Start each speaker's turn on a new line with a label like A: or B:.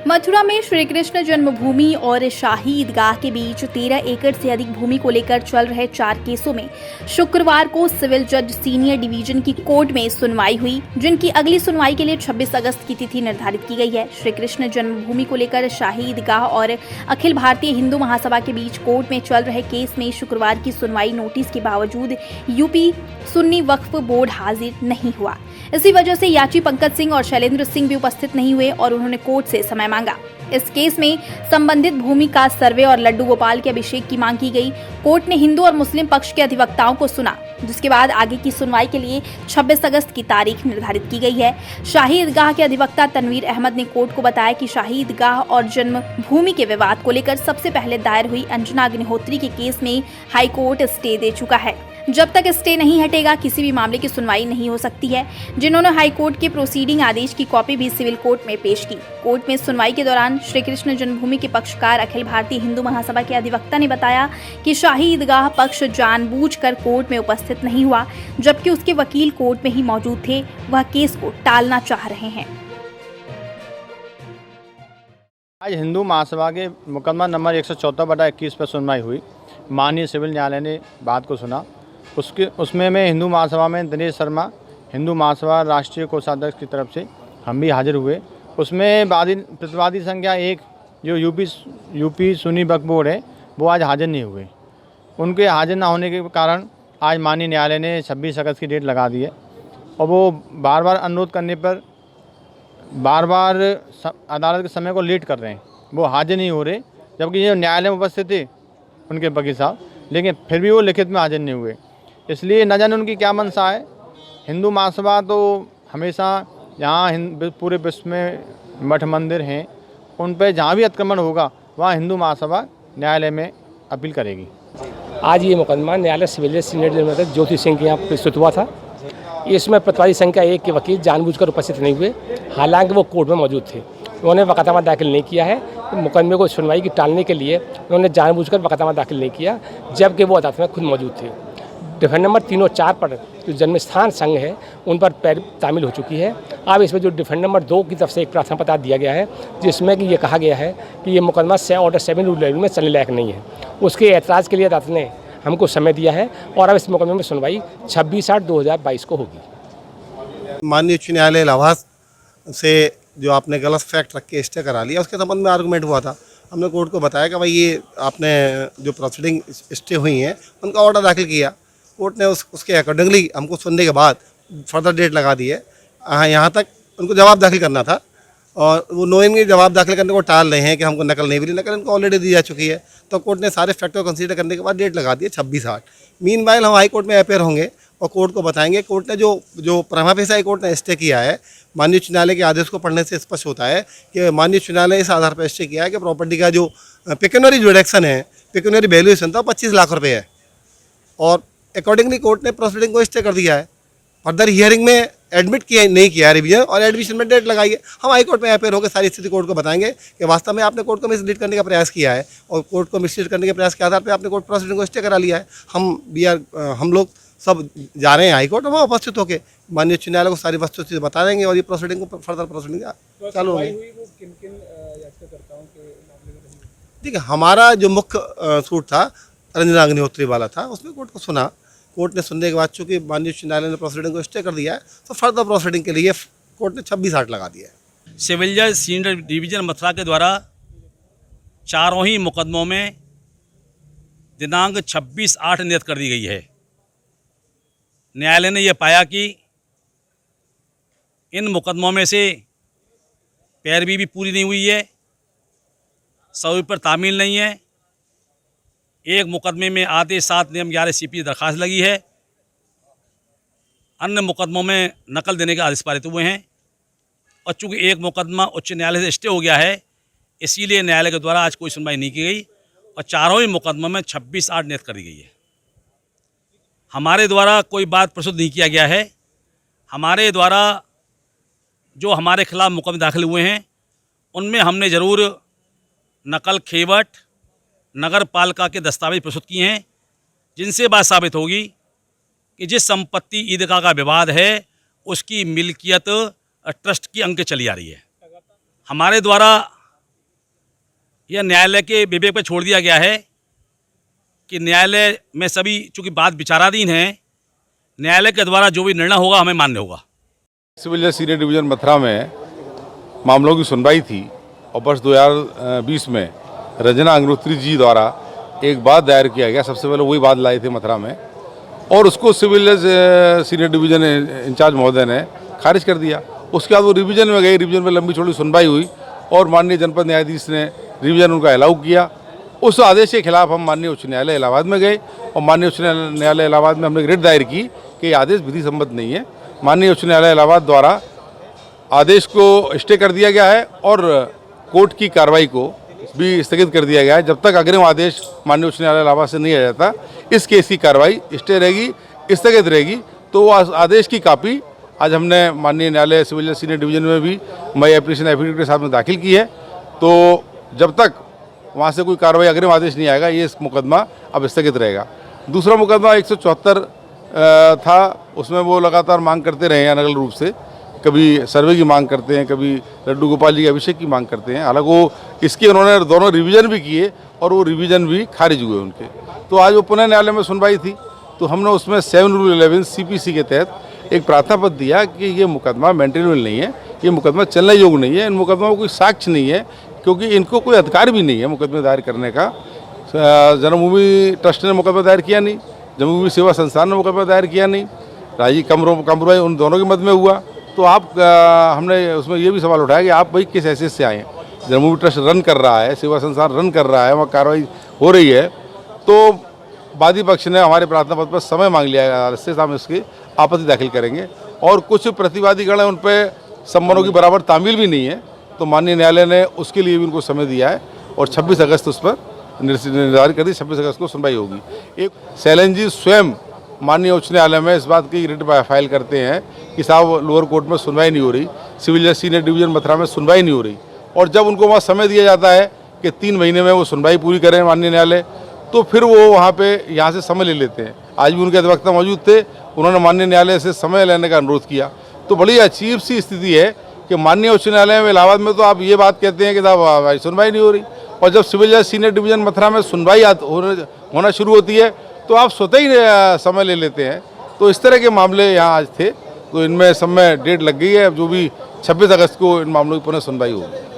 A: मथुरा में श्री कृष्ण जन्मभूमि और शाही ईदगाह के बीच 13 एकड़ से अधिक भूमि को लेकर चल रहे 4 केसों में शुक्रवार को सिविल जज सीनियर डिवीजन की कोर्ट में सुनवाई हुई, जिनकी अगली सुनवाई के लिए 26 अगस्त की तिथि निर्धारित की गई है। श्री कृष्ण जन्मभूमि को लेकर शाही ईदगाह और अखिल भारतीय हिंदू महासभा के बीच कोर्ट में चल रहे केस में शुक्रवार की सुनवाई नोटिस के बावजूद यूपी सुन्नी वक्फ बोर्ड हाजिर नहीं हुआ। इसी वजह से याची पंकज सिंह और शैलेंद्र सिंह भी उपस्थित नहीं हुए और उन्होंने कोर्ट से समय मांगा। इस केस में संबंधित भूमि का सर्वे और लड्डू गोपाल के अभिषेक की मांग की गई। कोर्ट ने हिंदू और मुस्लिम पक्ष के अधिवक्ताओं को सुना, जिसके बाद आगे की सुनवाई के लिए 26 अगस्त की तारीख निर्धारित की गई है। शाही ईदगाह के अधिवक्ता तनवीर अहमद ने कोर्ट को बताया कि शाही ईदगाह और जन्म भूमि के विवाद को लेकर सबसे पहले दायर हुई अंजना अग्निहोत्री के केस में हाईकोर्ट स्टे दे चुका है। जब तक स्टे नहीं हटेगा किसी भी मामले की सुनवाई नहीं हो सकती है। जिन्होंने हाईकोर्ट के प्रोसीडिंग आदेश की कॉपी भी सिविल कोर्ट में पेश की। कोर्ट में सुनवाई के दौरान श्री कृष्ण जन्मभूमि के पक्षकार अखिल भारतीय हिंदू महासभा के अधिवक्ता ने बताया कि शाही ईदगाह पक्ष जानबूझकर कोर्ट में उपस्थित नहीं हुआ, जबकि उसके वकील कोर्ट में ही मौजूद थे। वह केस को टालना चाह रहे हैं।
B: आज हिंदू महासभा के मुकदमा नंबर 114/21 पर सुनवाई हुई। माननीय सिविल न्यायालय ने बात को सुना। उसमें मैं हिंदू महासभा में दिनेश शर्मा, हिंदू महासभा राष्ट्रीय कोषाध्यक्ष की तरफ से हम भी हाजिर हुए। उसमें प्रतिवादी संख्या 1 जो यूपी सुन्नी वक्फ बोर्ड है, वो आज हाजिर नहीं हुए। उनके हाजिर ना होने के कारण आज माननीय न्यायालय ने 26 अगस्त की डेट लगा दी है और वो बार बार अनुरोध करने पर बार बार अदालत के समय को लेट कर रहे हैं। वो हाजिर नहीं हो रहे, जबकि ये न्यायालय में उपस्थित थे उनके वकील साहब, लेकिन फिर भी वो लिखित में हाजिर नहीं हुए। इसलिए न जाने उनकी क्या मंशा है। हिंदू महासभा तो हमेशा जहाँ पूरे विश्व में मठ मंदिर हैं, उन पर जहाँ भी अतिक्रमण होगा वहाँ हिंदू महासभा न्यायालय में अपील करेगी।
C: आज ये मुकदमा न्यायालय सिविल सीनियर जज ज्योति सिंह के यहाँ प्रस्तुत हुआ था। इसमें प्रतिवादी संख्या 1 के वकील जानबूझकर उपस्थित नहीं हुए, हालांकि वो कोर्ट में मौजूद थे। उन्होंने वक़ातनामा दाखिल नहीं किया है। मुकदमे को सुनवाई की टालने के लिए उन्होंने जानबूझकर वक़ातनामा दाखिल नहीं किया, जबकि वो अदालत में खुद मौजूद थे। डिफेंड नंबर 3 और 4 पर जो जन्म स्थान संघ है, उन पर पैर तामील हो चुकी है। अब इसमें जो डिफेंड नंबर 2 की तरफ से एक प्रार्थना पत्र दिया गया है, जिसमें कि ये कहा गया है कि ये मुकदमा ऑर्डर 7 रूल में चलने लायक नहीं है। उसके एतराज़ के लिए अदालत ने हमको समय दिया है और अब इस मुकदमे में सुनवाई 26/8/2022 को होगी।
D: माननीय उच्च न्यायालय इलाहाबाद से जो आपने गलत फैक्ट रख के स्टे करा लिया, उसके संबंध में आर्गूमेंट हुआ था। हमने कोर्ट को बताया कि भाई ये आपने जो प्रोसीडिंग स्टे हुई हैं उनका ऑर्डर दाखिल किया। कोर्ट ने उसके अकॉर्डिंगली हमको सुनने के बाद फर्दर डेट लगा दी है। यहाँ तक उनको जवाब दाखिल करना था और वो नोइंगली जवाब दाखिल करने को टाल रहे हैं कि हमको नकल नहीं मिली। नकल उनको ऑलरेडी दी जा चुकी है, तो कोर्ट ने सारे फैक्टर को कंसीडर करने के बाद डेट लगा दी है 26/8। मीनवाइल हम हाई कोर्ट में अपेयर होंगे और कोर्ट को बताएंगे। कोर्ट ने जो प्रमा फेसी हाई कोर्ट ने स्टे किया है, माननीय उच्च न्यायालय के आदेश को पढ़ने से स्पष्ट होता है कि माननीय उच्च न्यायालय इस आधार पर स्टे किया है कि प्रॉपर्टी का जो पेक्यूनरी डिडक्शन है, पेक्यूनरी वैल्यूएशन था 25 लाख रुपये है और अकॉर्डिंगली कोर्ट ने प्रोसीडिंग को स्टे कर दिया है। फर्दर हियरिंग में एडमिट किया नहीं किया रिवीजन और एडमिशन में डेट लगाई है। हम हाई कोर्ट में अपेयर होकर सारी स्थिति कोर्ट को बताएंगे कि वास्तव में आपने कोर्ट को मिसलीड करने का प्रयास किया है और कोर्ट को मिसलीड करने के प्रयास के आधार पर आपने कोर्ट प्रोसीडिंग को स्टे करा लिया है। हम लोग सब जा रहे हैं हाई कोर्ट, वहाँ उपस्थित होकर माननीय उच्च न्यायालय को सारी वस्तुस्थिति बता देंगे और ये प्रोसीडिंग को फर्दर प्रोसीडिंग चालू होगी। देखिए, हमारा जो मुख्य सूट था अंजना अग्निहोत्री वाला था, उसमें कोर्ट को सुना। कोर्ट ने सुनने के बाद चूँकि माननीय उच्च न्यायालय ने प्रोसीडिंग को स्टे कर दिया है, तो फर्दर प्रोसीडिंग के लिए कोर्ट ने 26/8 लगा दिया है।
E: सिविल जज सीनियर डिवीजन मथुरा के द्वारा चारों ही मुकदमों में दिनांक 26/8 नियत कर दी गई है। न्यायालय ने यह पाया कि इन मुकदमों में से पैरवी भी पूरी नहीं हुई है, सभी पर तामील नहीं है। एक मुकदमे में आदेश 7 नियम 11 CP दरखास्त लगी है। अन्य मुकदमों में नकल देने के आदेश पारित हुए हैं और चूँकि एक मुकदमा उच्च न्यायालय से स्टे हो गया है, इसीलिए न्यायालय के द्वारा आज कोई सुनवाई नहीं की गई और चारों ही मुकदमों में 26/8 नियत कर दी गई है। हमारे द्वारा कोई बात प्रस्तुत नहीं किया गया है। हमारे द्वारा जो हमारे खिलाफ मुकदमे दाखिल हुए हैं, उनमें हमने ज़रूर नकल खेवट नगर पालिका के दस्तावेज प्रस्तुत किए हैं, जिनसे बात साबित होगी कि जिस संपत्ति ईदगाह का विवाद है उसकी मिल्कियत ट्रस्ट की अंक चली आ रही है। हमारे द्वारा यह न्यायालय के विवेक पर छोड़ दिया गया है कि न्यायालय में सभी चूँकि बात विचाराधीन है, न्यायालय के द्वारा जो भी निर्णय होगा हमें मान्य होगा।
F: सिविल जज सीनियर डिवीजन मथुरा में मामलों की सुनवाई थी और वर्ष 2020 में रंजना अग्निहोत्री जी द्वारा एक बात दायर किया गया। सबसे पहले वही बात लाए थे मथुरा में और उसको सिविल जज सीनियर डिवीजन इंचार्ज महोदय ने खारिज कर दिया। उसके बाद वो रिवीजन में गई, रिवीजन में लंबी चौड़ी सुनवाई हुई और माननीय जनपद न्यायाधीश ने रिवीजन उनका अलाउ किया। उस आदेश के खिलाफ हम माननीय उच्च न्यायालय इलाहाबाद में गए और माननीय उच्च न्यायालय इलाहाबाद में हमने रिट दायर की कि ये आदेश विधि सम्मत नहीं है। माननीय उच्च न्यायालय इलाहाबाद द्वारा आदेश को स्टे कर दिया गया है और कोर्ट की कार्रवाई को भी स्थगित कर दिया गया है। जब तक अग्रिम आदेश माननीय उच्च न्यायालय इलाहाबाद से नहीं आ जाता, इस केस की कार्रवाई स्टे रहेगी, स्थगित रहेगी। तो वो आदेश की कॉपी आज हमने माननीय न्यायालय सिविल जज सीनियर डिवीजन में भी मई एप्लीकेशन एफिडेविट के साथ में दाखिल की है। तो जब तक वहाँ से कोई कार्रवाई अग्रिम आदेश नहीं आएगा, ये मुकदमा अब स्थगित रहेगा। दूसरा मुकदमा 174 था, उसमें वो लगातार मांग करते रहे हैं अलग अलग रूप से, कभी सर्वे की मांग करते हैं, कभी लड्डू गोपाल जी के अभिषेक की मांग करते हैं। हालांकि वो इसके उन्होंने दोनों रिवीजन भी किए और वो रिवीजन भी खारिज हुए उनके। तो आज वो पुनः न्यायालय में सुनवाई थी, तो हमने उसमें 7 रूल 11 CPC के तहत एक प्रार्थना पत्र दिया कि ये मुकदमा मेंटेनेबल नहीं है, ये मुकदमा चलने योग्य नहीं है, इन मुकदमा में कोई साक्ष्य नहीं है, क्योंकि इनको कोई अधिकार भी नहीं है मुकदमे दायर करने का। जन्मभूमि ट्रस्ट ने मुकदमा दायर किया नहीं, जन्मभूमि सेवा संस्थान ने मुकदमा दायर किया नहीं, राजी कम्प्रोमाइज उन दोनों के मध्य में हुआ। तो आप हमने उसमें ये भी सवाल उठाया कि आप भाई किस हैसियत से आए हैं? जन्मभूमि ट्रस्ट रन कर रहा है, सेवा संस्थान रन कर रहा है, वहाँ कार्रवाई हो रही है। तो वादी पक्ष ने हमारे प्रार्थना पत्र पर समय मांग लिया है अदालत से, हम इसकी आपत्ति दाखिल करेंगे। और कुछ प्रतिवादीगण हैं, उन पर सम्मानों की बराबर तामील भी नहीं है, तो माननीय न्यायालय ने उसके लिए भी उनको समय दिया है और 26 अगस्त उस पर निर्धारित कर दी। 26 अगस्त को सुनवाई होगी। एक शैलन जी स्वयं माननीय उच्च न्यायालय में इस बात की रिट फाइल करते हैं कि साहब लोअर कोर्ट में सुनवाई नहीं हो रही, सिविल जज सीनियर डिवीजन मथुरा में सुनवाई नहीं हो रही। और जब उनको वहाँ समय दिया जाता है कि 3 महीने में वो सुनवाई पूरी करें माननीय न्यायालय, तो फिर वो वहाँ पे यहाँ से समय ले लेते हैं। आज भी उनके अधिवक्ता मौजूद थे, उन्होंने माननीय न्यायालय से समय लेने का अनुरोध किया। तो बड़ी अजीब सी स्थिति है कि माननीय उच्च न्यायालय में इलाहाबाद में तो आप ये बात कहते हैं कि साहब सुनवाई नहीं हो रही, और जब सिविल जज सीनियर डिवीजन मथुरा में सुनवाई होना शुरू होती है तो आप स्वतः ही समय ले लेते हैं। तो इस तरह के मामले यहाँ आज थे, तो इनमें सब में डेट लग गई है। जो भी 26 अगस्त को इन मामलों की पुनः सुनवाई होगी।